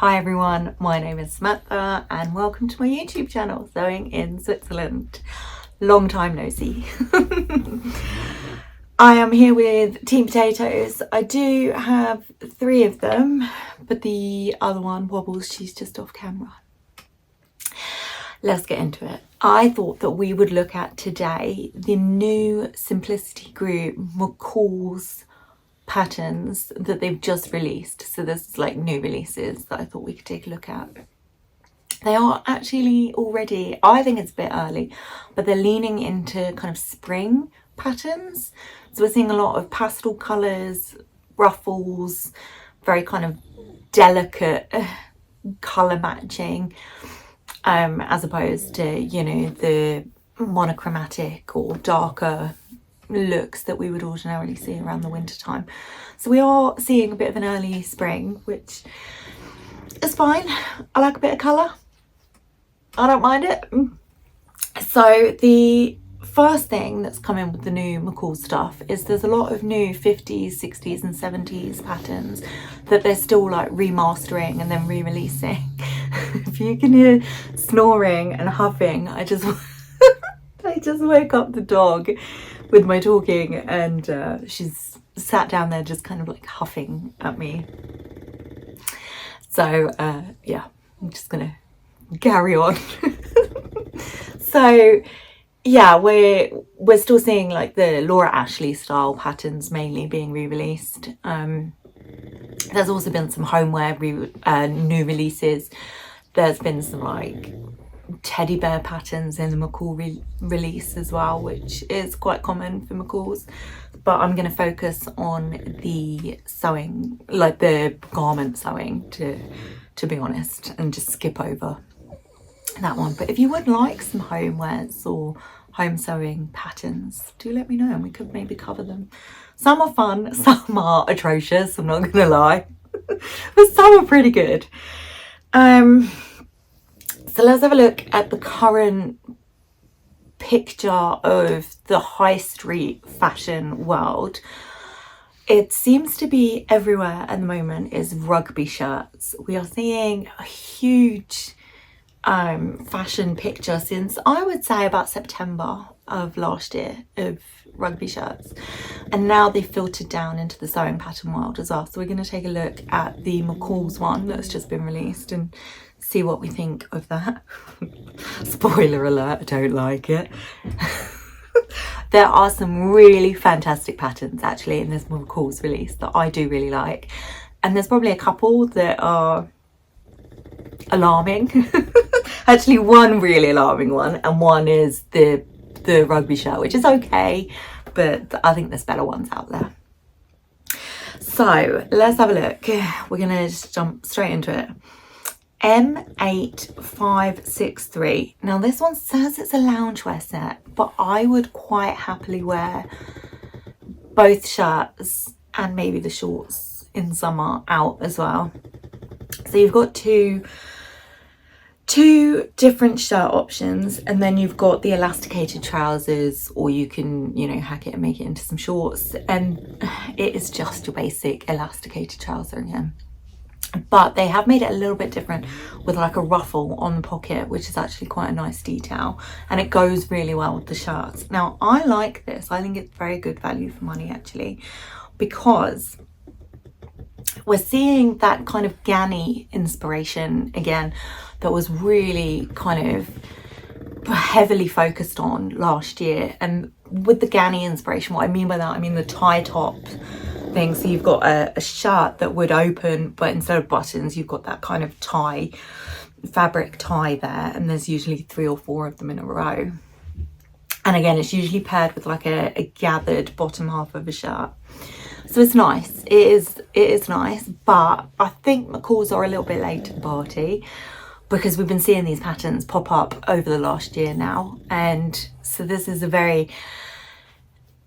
Hi everyone, my name is Samantha and welcome to my YouTube channel, Sewing in Switzerland. Long time no see. I am here with Team Potatoes. I do have 3 of them, but the other one wobbles, she's just off camera. Let's get into it. I thought that we would look at today the new Simplicity Group McCalls patterns that they've just released. So this is like new releases that I thought we could take a look at. They are actually already, I think it's a bit early, but they're leaning into kind of spring patterns. So we're seeing a lot of pastel colours, ruffles, very kind of delicate colour matching, as opposed to, you know, the monochromatic or darker looks that we would ordinarily see around the winter time. So we are seeing a bit of an early spring, which is fine. I like a bit of colour. I don't mind it. So the first thing that's come in with the new McCall stuff is there's a lot of new 50s, 60s and 70s patterns that they're still like remastering and then re-releasing. If you can hear snoring and huffing, I just woke up the dog with my talking, and she's sat down there just kind of like huffing at me. So yeah, I'm just gonna carry on. So yeah, we're still seeing like the Laura Ashley style patterns mainly being re-released. There's also been some homeware new releases. There's been some like teddy bear patterns in the McCall release as well, which is quite common for McCalls, but I'm going to focus on the sewing, like the garment sewing, to be honest, and just skip over that one. But if you would like some homewares or home sewing patterns, do let me know and we could maybe cover them. Some are fun, some are atrocious, I'm not gonna lie, but some are pretty good. So let's have a look at the current picture of the high street fashion world. It seems to be everywhere at the moment is rugby shirts. We are seeing a huge fashion picture since I would say about September of last year of rugby shirts, and now they've filtered down into the sewing pattern world as well. So we're going to take a look at the McCalls one that's just been released and see what we think of that. Spoiler alert, I don't like it. There are some really fantastic patterns actually in this McCalls release that I do really like, and there's probably a couple that are alarming. Actually, one really alarming one, and one is the rugby shirt, which is okay, but I think there's better ones out there. So let's have a look. We're gonna just jump straight into it. M8563. Now this one says it's a loungewear set, but I would quite happily wear both shirts and maybe the shorts in summer out as well. So you've got two different shirt options, and then you've got the elasticated trousers, or you can, you know, hack it and make it into some shorts, and it is just your basic elasticated trouser again. But they have made it a little bit different with like a ruffle on the pocket, which is actually quite a nice detail, and it goes really well with the shirts. Now I like this. I think it's very good value for money actually, because we're seeing that kind of Ganni inspiration again that was really kind of heavily focused on last year. And with the Ganni inspiration, what I mean by that, I mean the tie top thing. So you've got a shirt that would open, but instead of buttons you've got that kind of tie, fabric tie there, and there's usually 3 or 4 of them in a row. And again, it's usually paired with like a gathered bottom half of a shirt. So it's nice, it is nice, but I think McCalls are a little bit late to the party, because we've been seeing these patterns pop up over the last year now, and so this is a very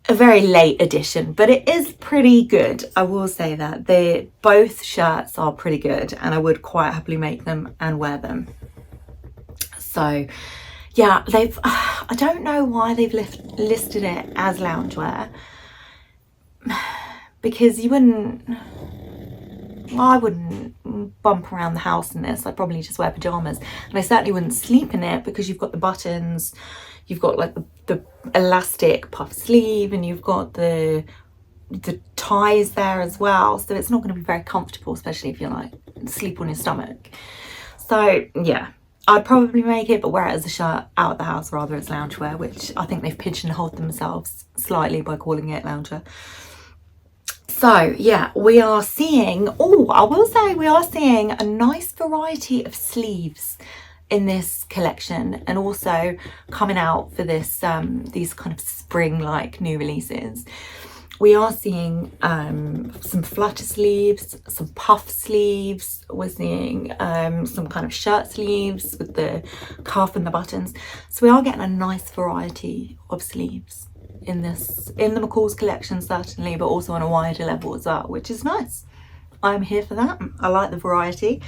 late edition, but it is pretty good. I will say that both shirts are pretty good, and I would quite happily make them and wear them. So yeah, I don't know why they've listed it as loungewear, because you wouldn't I wouldn't bump around the house in this. I'd probably just wear pajamas, and I certainly wouldn't sleep in it because you've got the buttons, you've got like the elastic puff sleeve, and you've got the ties there as well, so it's not going to be very comfortable, especially if you're like sleep on your stomach. So yeah, I'd probably make it, but wear it as a shirt out of the house rather as loungewear, which I think they've pigeonholed themselves slightly by calling it loungewear. So yeah, we are seeing, I will say we are seeing a nice variety of sleeves in this collection, and also coming out for this these kind of spring-like new releases. We are seeing some flutter sleeves, some puff sleeves. We're seeing some kind of shirt sleeves with the cuff and the buttons. So we are getting a nice variety of sleeves in the McCalls collection, certainly, but also on a wider level as well, which is nice. I'm here for that. I like the variety.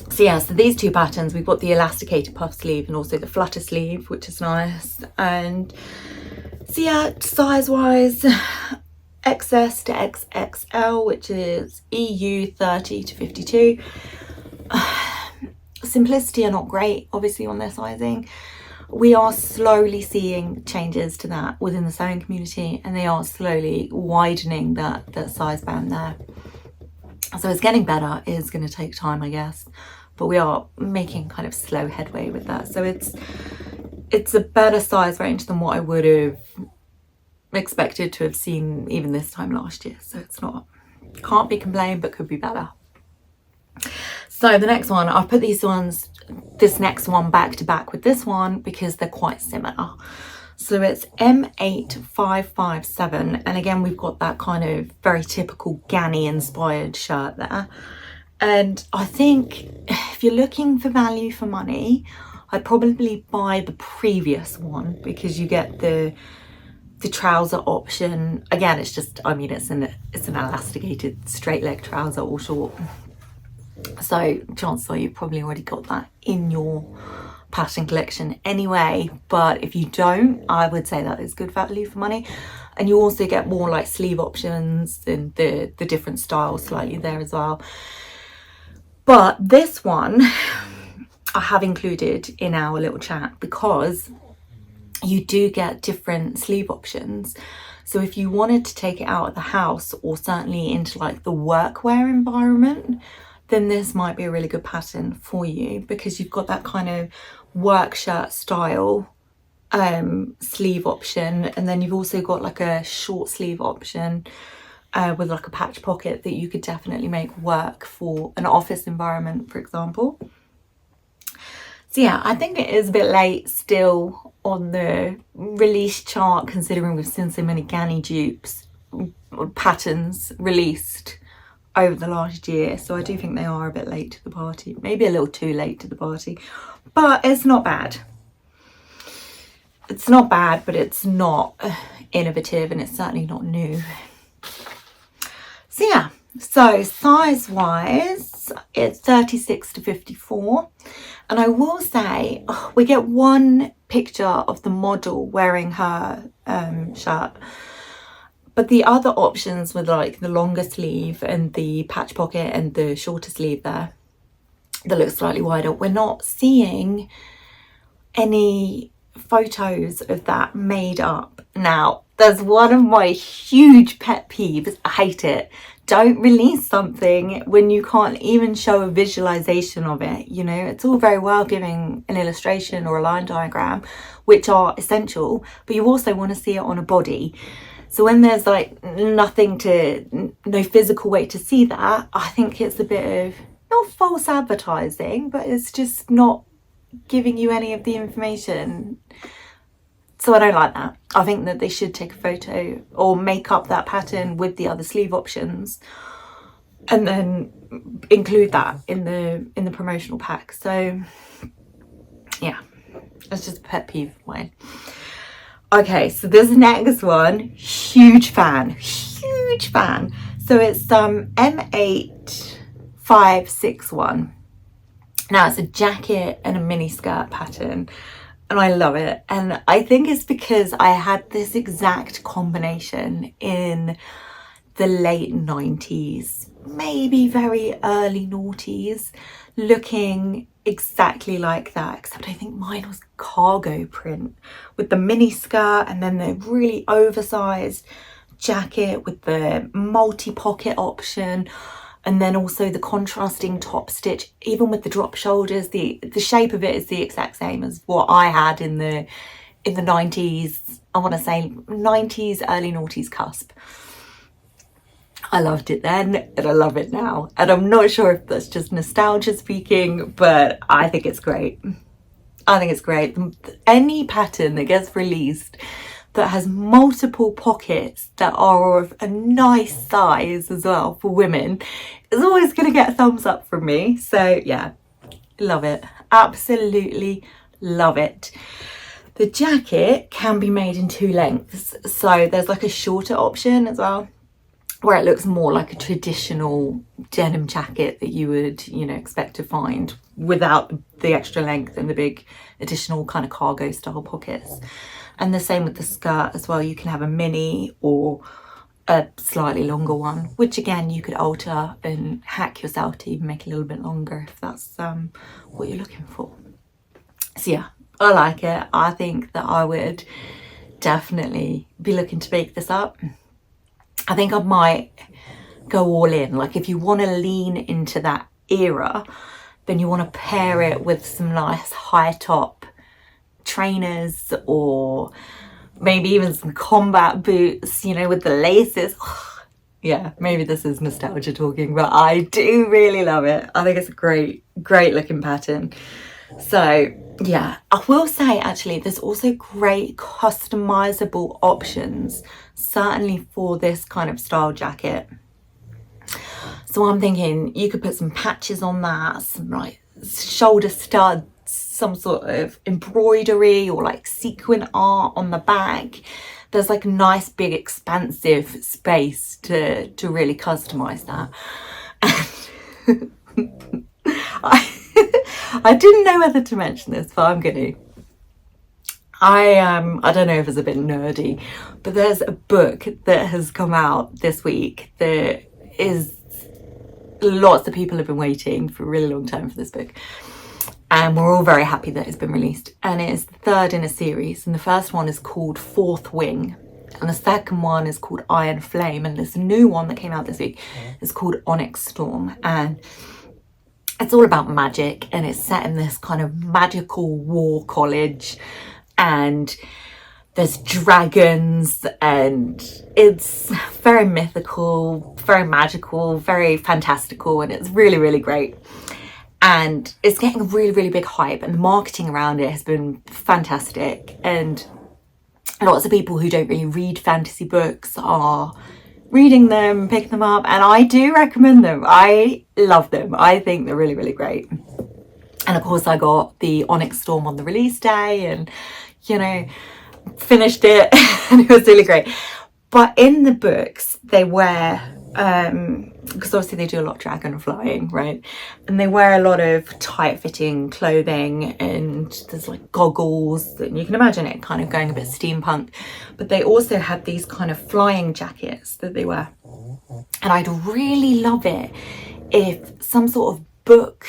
So yeah, so these two patterns, we've got the elasticated puff sleeve and also the flutter sleeve, which is nice. And so yeah, size wise, XS to XXL, which is EU 30 to 52. Simplicity are not great, obviously, on their sizing. We are slowly seeing changes to that within the sewing community, and they are slowly widening that size band there. So it's getting better. It is going to take time, I guess, but we are making kind of slow headway with that. So it's a better size range than what I would have expected to have seen even this time last year. So it's not, can't be complained, but could be better. So the next one, I've put this next one back to back with this one because they're quite similar. So it's M8557, and again we've got that kind of very typical Ganni inspired shirt there. And I think if you're looking for value for money, I'd probably buy the previous one because you get the trouser option. Again, it's just, I mean, it's an elasticated straight leg trouser or short. So chances are you've probably already got that in your pattern collection anyway, but if you don't, I would say that is good value for money. And you also get more like sleeve options and the different styles slightly there as well. But this one I have included in our little chat because you do get different sleeve options. So if you wanted to take it out of the house or certainly into like the workwear environment, then this might be a really good pattern for you because you've got that kind of work shirt style sleeve option, and then you've also got like a short sleeve option with like a patch pocket that you could definitely make work for an office environment, for example. So yeah, I think it is a bit late still on the release chart, considering we've seen so many Ganni dupes patterns released over the last year. So I do think they are a bit late to the party, maybe a little too late to the party, but it's not bad. It's not bad, but it's not innovative, and it's certainly not new. So yeah, so size wise, it's 36 to 54. And I will say, we get one picture of the model wearing her shirt, but the other options with like the longer sleeve and the patch pocket and the shorter sleeve there that looks slightly wider, we're not seeing any photos of that made up. Now, there's one of my huge pet peeves. I hate it. Don't release something when you can't even show a visualization of it. You know, it's all very well giving an illustration or a line diagram, which are essential, but you also want to see it on a body. So when there's like no physical way to see that, I think it's a bit of, not false advertising, but it's just not giving you any of the information. So I don't like that. I think that they should take a photo or make up that pattern with the other sleeve options and then include that in the promotional pack. So yeah, that's just a pet peeve of mine. Okay, so this next one, huge fan. So it's M8561. Now it's a jacket and a mini skirt pattern, and I love it. And I think it's because I had this exact combination in the late 90s, maybe very early noughties, looking exactly like that, except I think mine was cargo print with the mini skirt and then the really oversized jacket with the multi-pocket option, and then also the contrasting top stitch, even with the drop shoulders. The shape of it is the exact same as what I had in the 90s. I want to say 90s, early noughties cusp. I loved it then and I love it now, and I'm not sure if that's just nostalgia speaking, but I think it's great. I think it's great. Any pattern that gets released that has multiple pockets that are of a nice size as well for women is always going to get a thumbs up from me. So yeah, love it. Absolutely love it. The jacket can be made in 2 lengths. So there's like a shorter option as well, where it looks more like a traditional denim jacket that you would, you know, expect to find without the extra length and the big additional kind of cargo style pockets. And the same with the skirt as well. You can have a mini or a slightly longer one, which again you could alter and hack yourself to even make it a little bit longer if that's what you're looking for. So yeah, I like it. I think that I would definitely be looking to make this up. I think I might go all in. Like if you want to lean into that era, then you want to pair it with some nice high top trainers, or maybe even some combat boots, you know, with the laces. Yeah, maybe this is nostalgia talking, but I do really love it. I think it's a great looking pattern. So yeah, I will say actually there's also great customizable options, certainly for this kind of style jacket. So I'm thinking you could put some patches on that, some like shoulder studs, some sort of embroidery or like sequin art on the back. There's like a nice big expansive space to really customize that. And I didn't know whether to mention this, but I'm gonna. I don't know if it's a bit nerdy, but there's a book that has come out this week that is, lots of people have been waiting for a really long time for this book, and we're all very happy that it's been released, and it is the 3rd in a series, and the first one is called Fourth Wing, and the second one is called Iron Flame, and this new one that came out this week is called Onyx Storm, and it's all about magic, and it's set in this kind of magical war college, and there's dragons, and it's very mythical, very magical, very fantastical, and it's really great. And it's getting a really big hype, and the marketing around it has been fantastic, and lots of people who don't really read fantasy books are reading them, picking them up, and I do recommend them. I love them. I think they're really great. And of course I got the Onyx Storm on the release day, and you know, finished it and it was really great. But in the books they wear because obviously they do a lot of dragon flying, right, and they wear a lot of tight fitting clothing, and there's like goggles, and you can imagine it kind of going a bit steampunk, but they also have these kind of flying jackets that they wear. And I'd really love it if some sort of book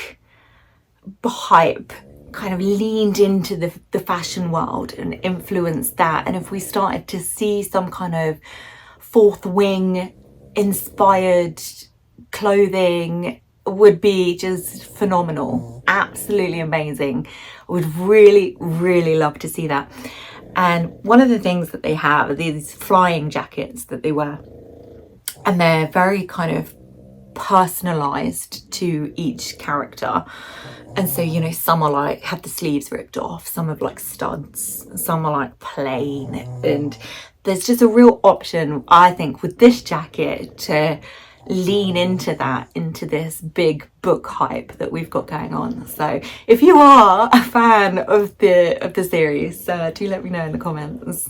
hype kind of leaned into the fashion world and influenced that, and if we started to see some kind of Fourth Wing inspired clothing, would be just phenomenal, absolutely amazing. I would really love to see that. And one of the things that they have are these flying jackets that they wear, and they're very kind of personalized to each character. And so, you know, some are like have the sleeves ripped off, some have like studs, some are like plain, and there's just a real option, I think, with this jacket to lean into that, into this big book hype that we've got going on. So if you are a fan of the series, do let me know in the comments.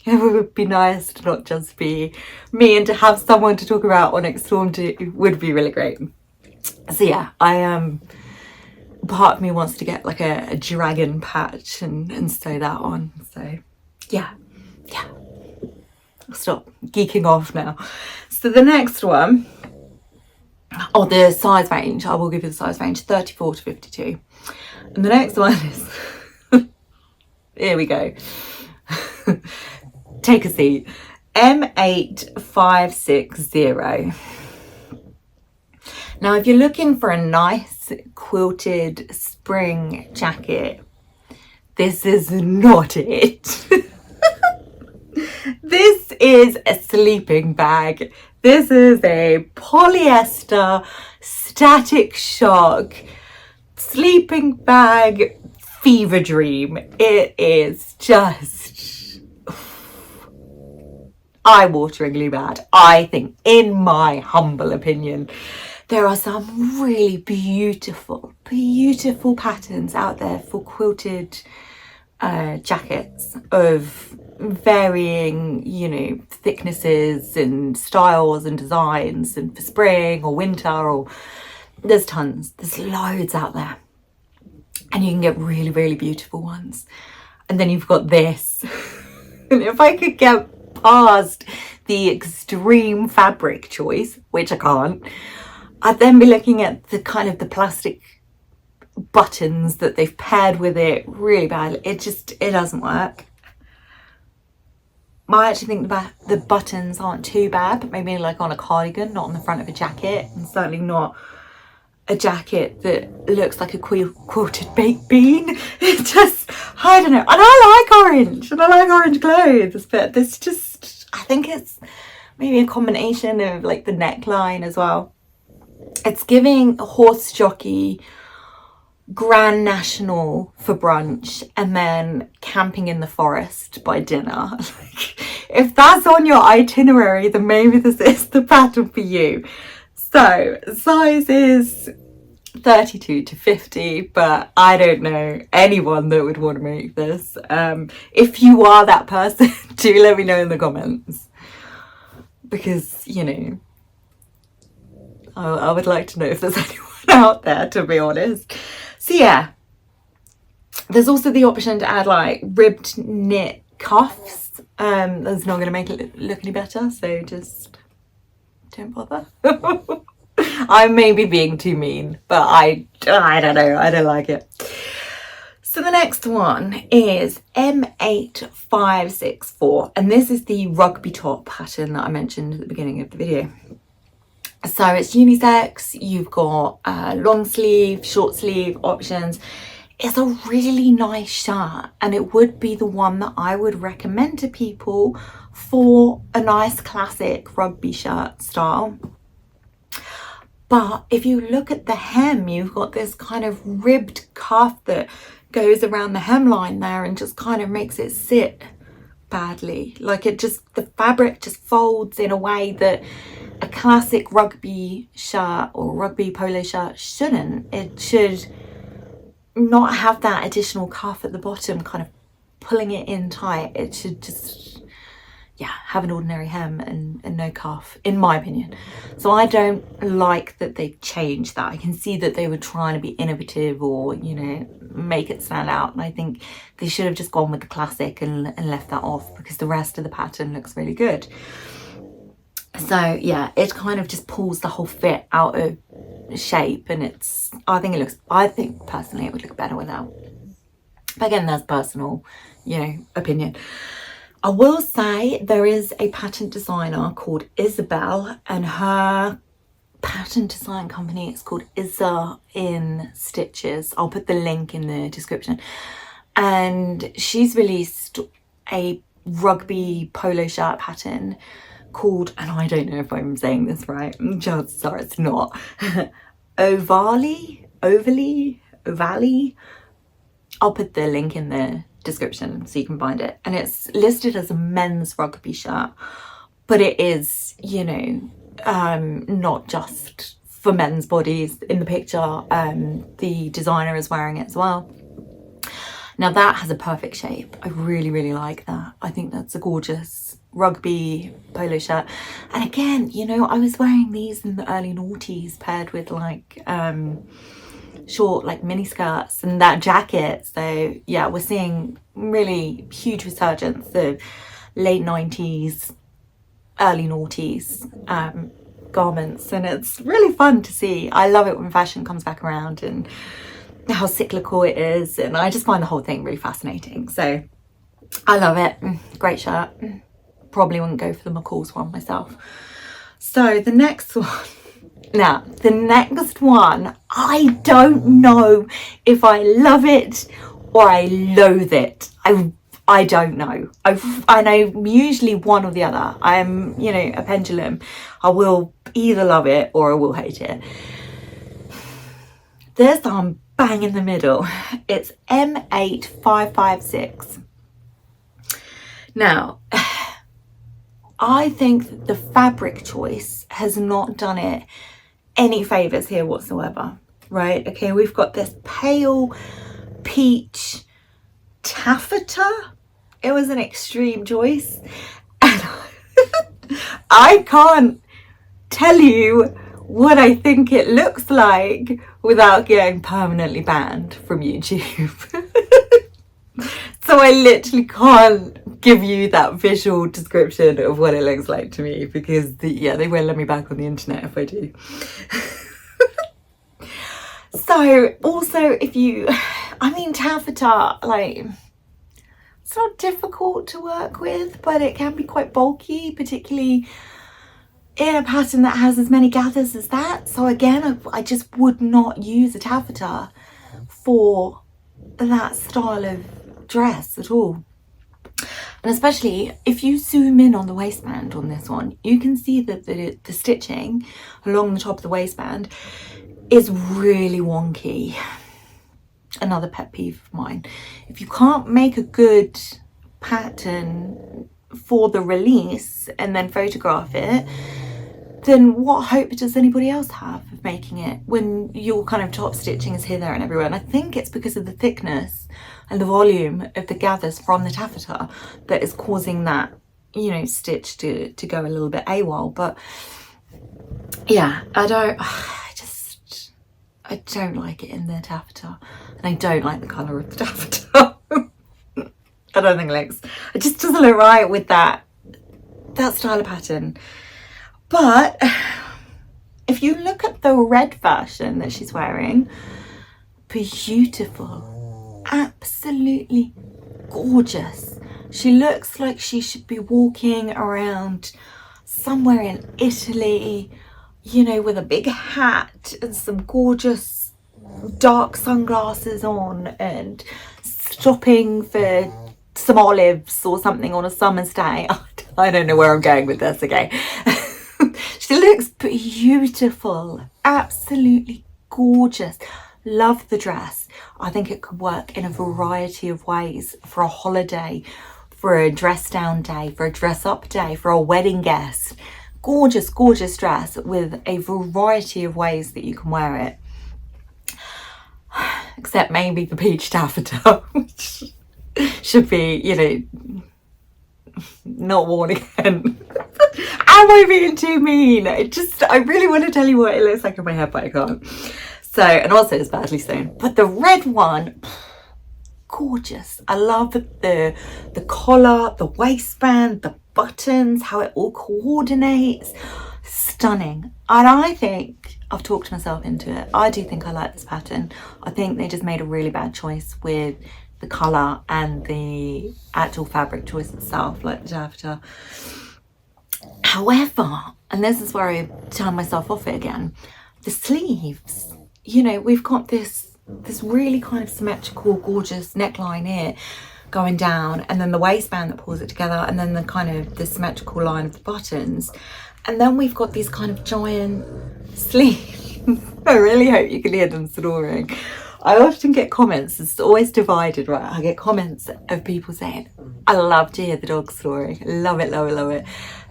It would be nice to not just be me, and to have someone to talk about Onyx Storm to would be really great. So yeah, part of me wants to get like a dragon patch and sew that on. So yeah. I'll stop geeking off now. So the next one, the size range, I will give you the size range, 34 to 52. And the next one is, here we go. Take a seat. M8560. Now, if you're looking for a nice quilted spring jacket, this is not it. This is a sleeping bag. This is a polyester static shock sleeping bag fever dream. It is just eye-wateringly bad. I think, in my humble opinion, there are some really beautiful patterns out there for quilted jackets of varying, thicknesses and styles and designs, and for spring or winter, or there's tons, there's loads out there, and you can get really, really beautiful ones. And then you've got this. And if I could get past the extreme fabric choice, which I can't, I'd then be looking at the kind of the plastic buttons that they've paired with it really bad. It doesn't work. I actually think the buttons aren't too bad, but maybe like on a cardigan, not on the front of a jacket, and certainly not a jacket that looks like a quilted baked bean. It just, I don't know. And I like orange, and I like orange clothes, but this just, I think it's maybe a combination of like the neckline as well. It's giving horse jockey, Grand National for brunch, and then camping in the forest by dinner. If that's on your itinerary, then maybe this is the pattern for you. So size is 32 to 50, but I don't know anyone that would want to make this. If you are that person, do let me know in the comments, because I would like to know if there's anyone out there, to be honest. So yeah, there's also the option to add like ribbed knit cuffs. That's not going to make it look any better, so just don't bother. I may be being too mean, but I don't know, I don't like it. So the next one is M8564, and this is the rugby top pattern that I mentioned at the beginning of the video. So it's unisex, you've got long sleeve, short sleeve options. It's a really nice shirt, and it would be the one that I would recommend to people for a nice classic rugby shirt style. But if you look at the hem, you've got this kind of ribbed cuff that goes around the hemline there and just kind of makes it sit badly. Like the fabric just folds in a way that a classic rugby shirt or rugby polo shirt shouldn't. It should not have that additional cuff at the bottom kind of pulling it in tight. It should just have an ordinary hem and no cuff, in my opinion. So I don't like that they've changed that. I can see that they were trying to be innovative or make it stand out, and I think they should have just gone with the classic and left that off, because the rest of the pattern looks really good. So yeah, it kind of just pulls the whole fit out of shape, and I think personally it would look better without. But again, that's personal, opinion. I will say there is a pattern designer called Isabel, and her pattern design company is called Isa in Stitches. I'll put the link in the description. And she's released a rugby polo shirt pattern called, and I don't know if I'm saying this right, chances are it's not, Ovally. I'll put the link in the description so you can find it, and it's listed as a men's rugby shirt, but it is not just for men's bodies. In the picture, the designer is wearing it as well. Now that has a perfect shape. I really, really like that. I think that's a gorgeous rugby polo shirt. And again, I was wearing these in the early noughties paired with like short like mini skirts and that jacket. So yeah, we're seeing really huge resurgence of late 90s early noughties garments, and it's really fun to see. I love it when fashion comes back around and how cyclical it is, and I just find the whole thing really fascinating. So I love it. Great shirt. Probably wouldn't go for the McCalls one myself. So the next one, now the next one, I don't know if I love it or I loathe it. I don't know. I know usually one or the other. I'm, you know, a pendulum. I will either love it or I will hate it. There's some bang in the middle. It's M8556. Now, I think the fabric choice has not done it any favours here whatsoever, right? Okay, we've got this pale peach taffeta. It was an extreme choice, and I can't tell you what I think it looks like without getting permanently banned from YouTube. So I literally can't give you that visual description of what it looks like to me, because they won't let me back on the internet if I do. So also, if you, I mean, taffeta, like, it's not difficult to work with, but it can be quite bulky, particularly in a pattern that has as many gathers as that. So again, I just would not use a taffeta for that style of dress at all. And especially if you zoom in on the waistband on this one, you can see that the stitching along the top of the waistband is really wonky. Another pet peeve of mine. If you can't make a good pattern for the release and then photograph it, then what hope does anybody else have of making it when your kind of top stitching is here, there and everywhere? And I think it's because of the thickness and the volume of the gathers from the taffeta that is causing that, you know, stitch to go a little bit AWOL. But yeah, I don't like it in the taffeta, and I don't like the colour of the taffeta. I don't think it just doesn't look right with that style of pattern. But if you look at the red version that she's wearing, beautiful, absolutely gorgeous. She looks like she should be walking around somewhere in Italy, you know, with a big hat and some gorgeous dark sunglasses on and stopping for some olives or something on a summer's day. I don't know where I'm going with this, okay? She looks beautiful, absolutely gorgeous. Love the dress. I think it could work in a variety of ways for a holiday, for a dress down day, for a dress up day, for a wedding guest. Gorgeous, gorgeous dress with a variety of ways that you can wear it. Except maybe the peach taffeta, which should be, you know, not worn again. Am I being too mean? I really want to tell you what it looks like in my head, but I can't. So, and also it's badly sewn. But the red one, gorgeous. I love the collar, the waistband, the buttons, how it all coordinates. Stunning. And I think I've talked myself into it. I do think I like this pattern. I think they just made a really bad choice with the colour and the actual fabric choice itself, like the taffeta. However, and this is where I turn myself off it again, the sleeves. You know, we've got this really kind of symmetrical, gorgeous neckline here going down, and then the waistband that pulls it together, and then the kind of the symmetrical line of the buttons. And then we've got these kind of giant sleeves. I really hope you can hear them snoring. I often get comments, it's always divided, right? I get comments of people saying, I love to hear the dog snoring. Love it, love it, love it.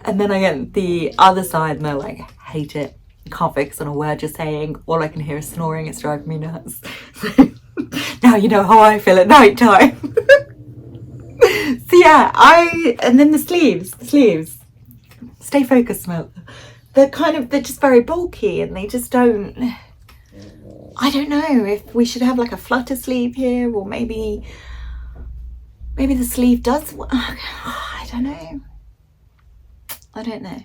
And then I get the other side and they're like, hate it. I can't focus on a word you're saying. All I can hear is snoring. It's driving me nuts. Now you know how I feel at night time. So yeah, and then the sleeves. Stay focused, Samantha. They're just very bulky, and they just don't, I don't know if we should have like a flutter sleeve here, or maybe the sleeve does, I don't know. I don't know.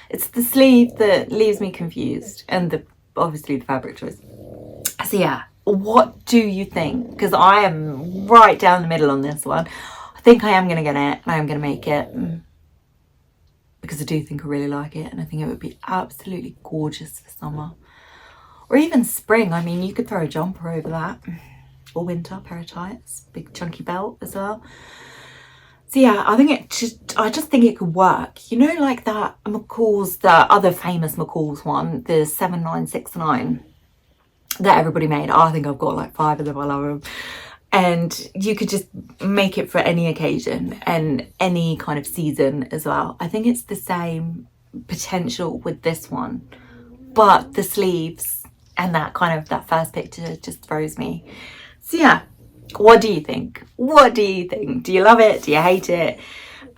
It's the sleeve that leaves me confused, and obviously the fabric choice. So yeah, what do you think? Because I am right down the middle on this one. I think I am going to get it, and I am going to make it, because I do think I really like it, and I think it would be absolutely gorgeous for summer. Or even spring. I mean, you could throw a jumper over that. Or winter, pair of tights, big chunky belt as well. So yeah, I just think it could work. You know, like that McCalls, the other famous McCalls one, the 7969 that everybody made. I think I've got like 5 of them. I love them. And you could just make it for any occasion and any kind of season as well. I think it's the same potential with this one, but the sleeves and that kind of, that first picture just throws me. So yeah, what do you think? What do you think? Do you love it? Do you hate it?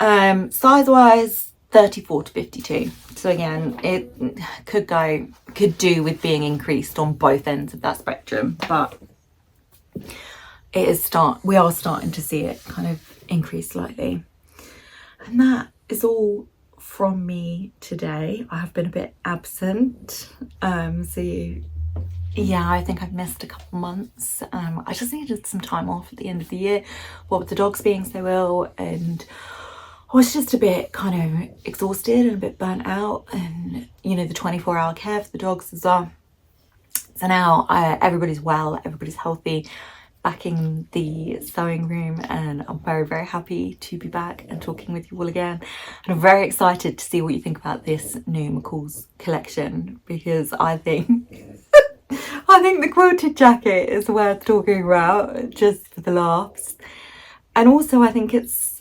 Size wise, 34 to 52. So again, it could do with being increased on both ends of that spectrum, but we are starting to see it kind of increase slightly. And that is all from me today. I have been a bit absent, yeah, I think I've missed a couple months. I just needed some time off at the end of the year, what with the dogs being so ill, and I was just a bit kind of exhausted and a bit burnt out, and you know, the 24-hour care for the dogs as well. So now everybody's well, everybody's healthy, back in the sewing room, and I'm very, very happy to be back and talking with you all again. And I'm very excited to see what you think about this new McCalls collection, because I think the quilted jacket is worth talking about just for the laughs. And also I think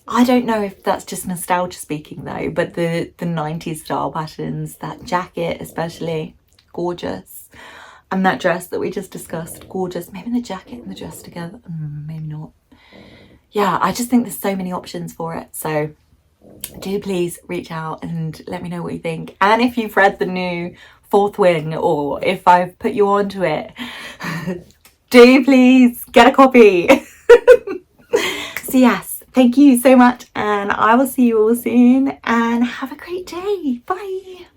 I don't know if that's just nostalgia speaking though, but the 90s style patterns, that jacket especially, gorgeous. And that dress that we just discussed, gorgeous. Maybe the jacket and the dress together, maybe not. Yeah, I just think there's so many options for it. So do please reach out and let me know what you think. And if you've read the new Fourth Wing, or if I've put you onto it, do please get a copy. So yes, thank you so much, and I will see you all soon, and have a great day. Bye.